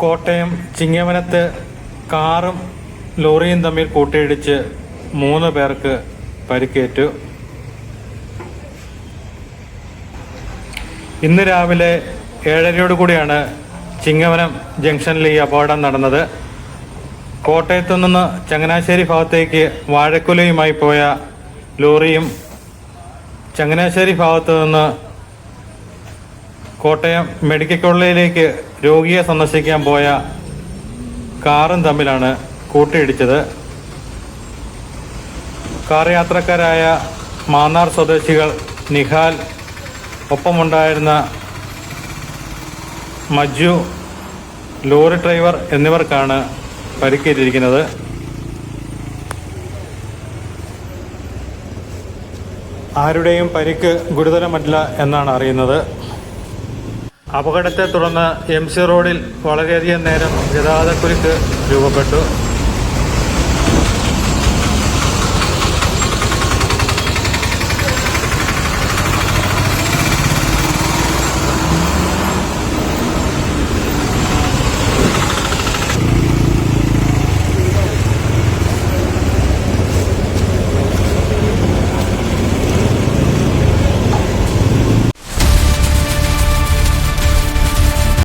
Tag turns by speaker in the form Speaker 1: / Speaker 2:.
Speaker 1: കോട്ടയം ചിങ്ങവനത്ത് കാറും ലോറിയും തമ്മിൽ കൂട്ടിയിടിച്ച് 3 പേർക്ക് പരിക്കേറ്റു. ഇന്ന് രാവിലെ 7:30 ചിങ്ങവനം ജംഗ്ഷനിൽ ഈ അപകടം നടന്നത്. കോട്ടയത്തു നിന്ന് ചങ്ങനാശ്ശേരി ഭാഗത്തേക്ക് വാഴക്കുലയുമായി പോയ ലോറിയും ചങ്ങനാശ്ശേരി ഭാഗത്തു നിന്ന് കോട്ടയം മെഡിക്കൽ കോളേജിലേക്ക് രോഗിയെ സന്ദർശിക്കാൻ പോയ കാറും തമ്മിലാണ് കൂട്ടിയിടിച്ചത്. കാർ യാത്രക്കാരായ മാന്നാർ സ്വദേശികൾ നിഹാൽ, ഒപ്പമുണ്ടായിരുന്ന മജ്ജു, ലോറി ഡ്രൈവർ എന്നിവർക്കാണ് പരിക്കേറ്റിരിക്കുന്നത്. ആരുടെയും പരിക്ക് ഗുരുതരമല്ല എന്നാണ് അറിയുന്നത്. അപകടത്തെ തുടർന്ന് MC റോഡിൽ വളരെയധികം നേരം ഗതാഗതക്കുരുക്ക് രൂപപ്പെട്ടു.